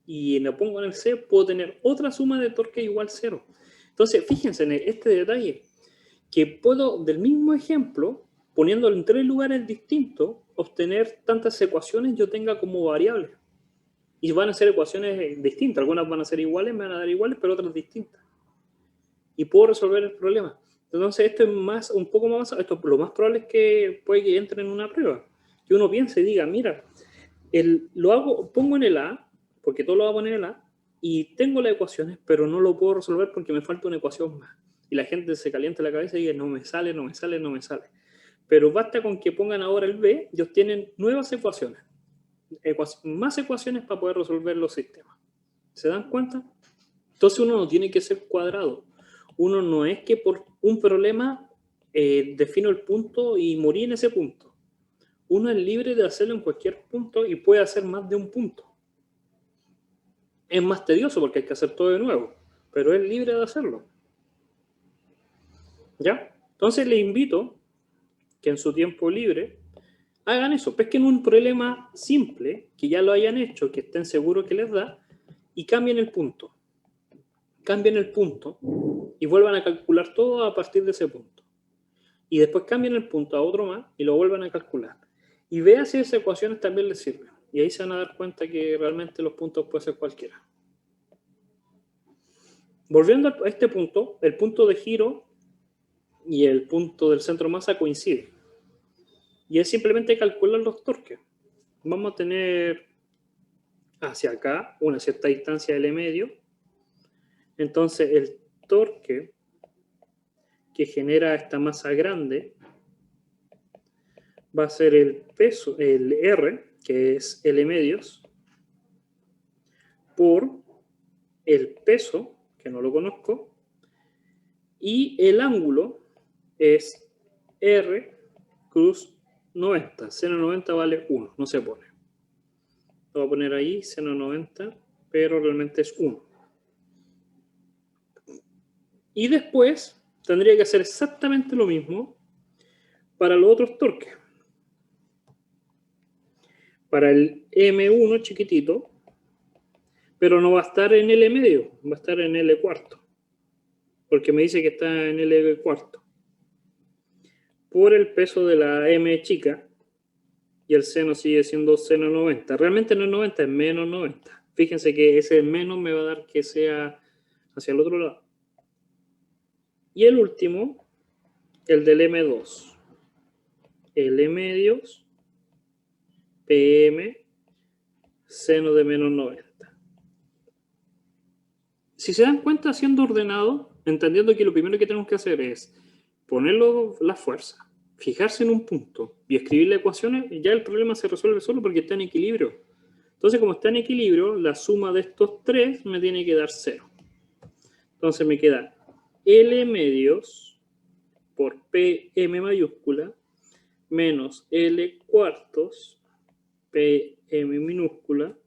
Y lo pongo en el C, puedo tener otra suma de torque igual 0. Entonces, fíjense en este detalle, que puedo, del mismo ejemplo, poniéndolo en 3 lugares distintos, obtener tantas ecuaciones yo tenga como variables. Y van a ser ecuaciones distintas. Algunas van a ser iguales, me van a dar iguales, pero otras distintas. Y puedo resolver el problema. Entonces, esto es más, un poco más, esto lo más probable es que puede que entre en una prueba. Que uno piense y diga, mira, lo hago, pongo en el A, porque todo lo hago en el A, y tengo las ecuaciones, pero no lo puedo resolver porque me falta una ecuación más. Y la gente se calienta la cabeza y dice, no me sale, no me sale, no me sale. Pero basta con que pongan ahora el B y obtienen nuevas ecuaciones. Más ecuaciones para poder resolver los sistemas. ¿Se dan cuenta? Entonces uno no tiene que ser cuadrado. Uno no es que por un problema defino el punto y morí en ese punto. Uno es libre de hacerlo en cualquier punto y puede hacer más de un punto. Es más tedioso porque hay que hacer todo de nuevo, pero es libre de hacerlo. ¿Ya? Entonces les invito que en su tiempo libre hagan eso, pesquen un problema simple, que ya lo hayan hecho, que estén seguros que les da, y cambien el punto. Cambien el punto y vuelvan a calcular todo a partir de ese punto. Y después cambien el punto a otro más y lo vuelvan a calcular. Y vean si esas ecuaciones también les sirven. Y ahí se van a dar cuenta que realmente los puntos pueden ser cualquiera. Volviendo a este punto, el punto de giro y el punto del centro de masa coinciden. Y es simplemente calcular los torques. Vamos a tener hacia acá una cierta distancia L medio. Entonces el torque que genera esta masa grande va a ser el peso, el R, que es L medios, por el peso, que no lo conozco, y el ángulo es R cruz 90. Seno 90 vale 1, no se pone. Lo voy a poner ahí, seno 90, pero realmente es 1. Y después tendría que hacer exactamente lo mismo para los otros torques. Para el M1 chiquitito, pero no va a estar en L medio, va a estar en L cuarto, porque me dice que está en L cuarto. Por el peso de la M chica, y el seno sigue siendo seno 90. Realmente no es 90, es menos 90. Fíjense que ese menos me va a dar que sea hacia el otro lado. Y el último, el del M2. L medios, PM, seno de menos 90. Si se dan cuenta, siendo ordenado, entendiendo que lo primero que tenemos que hacer es ponerlo la fuerza. fijarse en un punto y escribir las ecuaciones, ya el problema se resuelve solo porque está en equilibrio. Entonces, como está en equilibrio, la suma de estos tres me tiene que dar 0. Entonces me queda L medios por PM mayúscula menos L cuartos PM minúscula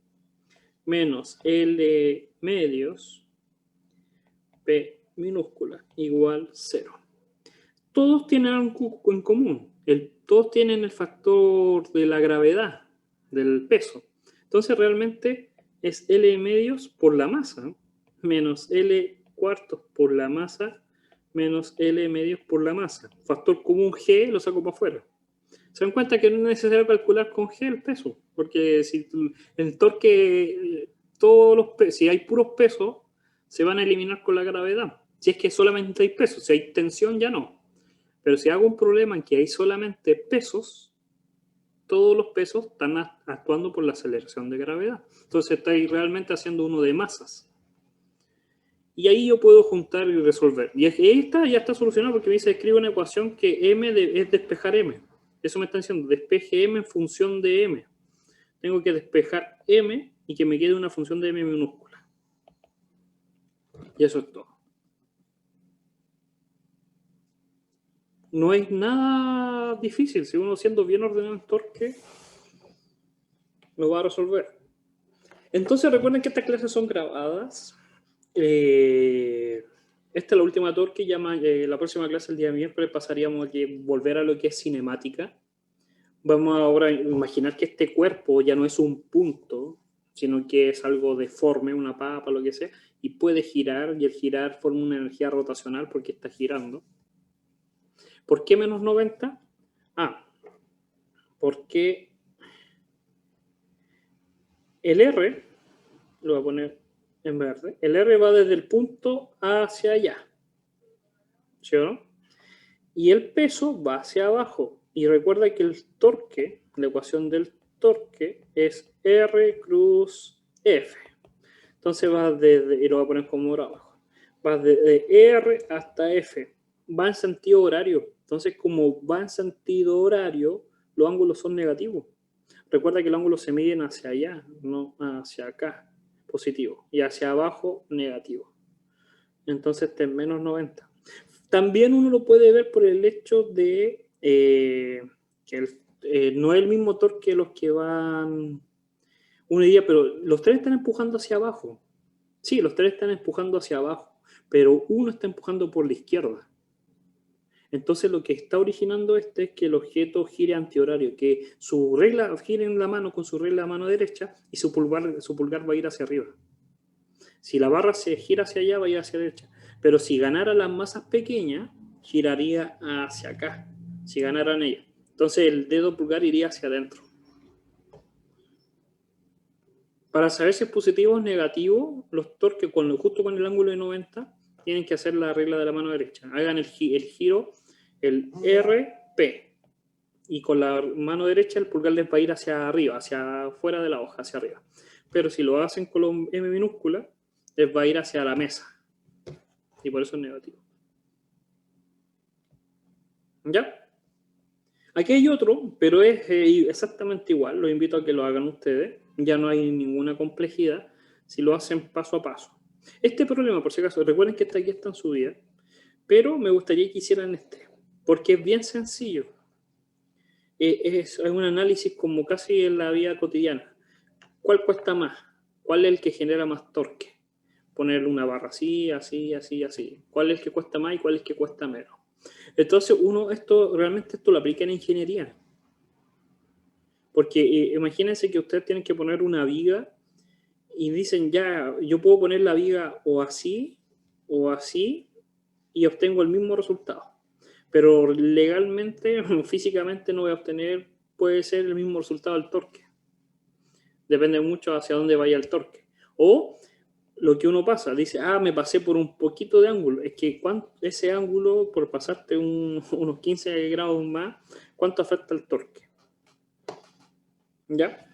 menos L medios P minúscula igual 0. Todos tienen algo en común. Todos tienen el factor de la gravedad, del peso. Entonces realmente es L medios por la masa menos L cuartos por la masa menos L medios por la masa. Factor común G lo saco para afuera. Se dan cuenta que no es necesario calcular con G el peso, porque si el torque, si hay puros pesos, se van a eliminar con la gravedad. Si es que solamente hay pesos, si hay tensión ya no. Pero si hago un problema en que hay solamente pesos, todos los pesos están actuando por la aceleración de gravedad. Entonces estáis realmente haciendo uno de masas. Y ahí yo puedo juntar y resolver. Y esta ya está solucionada porque me dice, escribe una ecuación que M es despejar M. Eso me está diciendo, despeje M en función de M. Tengo que despejar M y que me quede una función de M minúscula. Y eso es todo. No es nada difícil. Si uno siendo bien ordenado en torque, lo va a resolver. Entonces recuerden que estas clases son grabadas. Esta es la última torque. La próxima clase, el día miércoles, pasaríamos a volver a lo que es cinemática. Vamos ahora a imaginar que este cuerpo ya no es un punto, sino que es algo deforme, una papa, lo que sea, y puede girar, y el girar forma una energía rotacional porque está girando. ¿Por qué menos 90? Porque el R, lo voy a poner en verde, el R va desde el punto hacia allá, ¿sí o no? Y el peso va hacia abajo. Y recuerda que el torque, la ecuación del torque es R cruz F. Entonces va desde, y lo voy a poner como abajo, va desde R hasta F. Va en sentido horario. Entonces, como va en sentido horario, los ángulos son negativos. Recuerda que los ángulos se miden hacia allá, no hacia acá, positivo. Y hacia abajo, negativo. Entonces, este es menos 90. También uno lo puede ver por el hecho de que no es el mismo torque que los que van uno diría, pero los tres están empujando hacia abajo. Sí, los tres están empujando hacia abajo, pero uno está empujando por la izquierda. Entonces lo que está originando es que el objeto gire antihorario, que su regla gire en la mano con su regla a mano derecha y su pulgar va a ir hacia arriba. Si la barra se gira hacia allá, va a ir hacia la derecha. Pero si ganara las masas pequeñas, giraría hacia acá, si ganaran ellas. Entonces el dedo pulgar iría hacia adentro. Para saber si es positivo o negativo, los torques justo con el ángulo de 90 tienen que hacer la regla de la mano derecha. Hagan el giro, el RP. Y con la mano derecha el pulgar les va a ir hacia arriba, hacia fuera de la hoja, hacia arriba. Pero si lo hacen con la M minúscula, les va a ir hacia la mesa. Y por eso es negativo. ¿Ya? Aquí hay otro, pero es exactamente igual. Los invito a que lo hagan ustedes. Ya no hay ninguna complejidad si lo hacen paso a paso. Este problema, por si acaso, recuerden que aquí está en su vida, pero me gustaría que hicieran este, porque es bien sencillo. Es un análisis como casi en la vida cotidiana. ¿Cuál cuesta más? ¿Cuál es el que genera más torque? Ponerle una barra así, así, así, así. ¿Cuál es el que cuesta más y cuál es el que cuesta menos? Entonces realmente esto lo aplica en ingeniería. Porque imagínense que ustedes tienen que poner una viga y dicen, ya, yo puedo poner la viga o así y obtengo el mismo resultado. Pero legalmente, físicamente no voy a obtener, puede ser el mismo resultado del torque. Depende mucho hacia dónde vaya el torque. O lo que uno pasa, dice, me pasé por un poquito de ángulo. Es que ese ángulo, por pasarte unos 15 grados más, ¿cuánto afecta el torque? ¿Ya?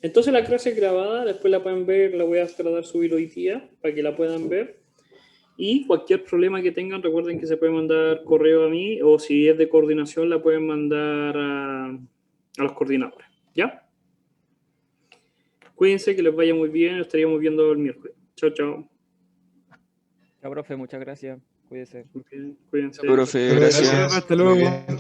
Entonces la clase es grabada, después la pueden ver, la voy a tratar de subir hoy día para que la puedan ver. Y cualquier problema que tengan, recuerden que se puede mandar correo a mí, o si es de coordinación, la pueden mandar a los coordinadores. ¿Ya? Cuídense, que les vaya muy bien. Nos estaríamos viendo el miércoles. Chao, chao. Chao, profe, muchas gracias. Cuídese. Cuídense. Profe, Gracias, gracias. hasta Muy luego. bien.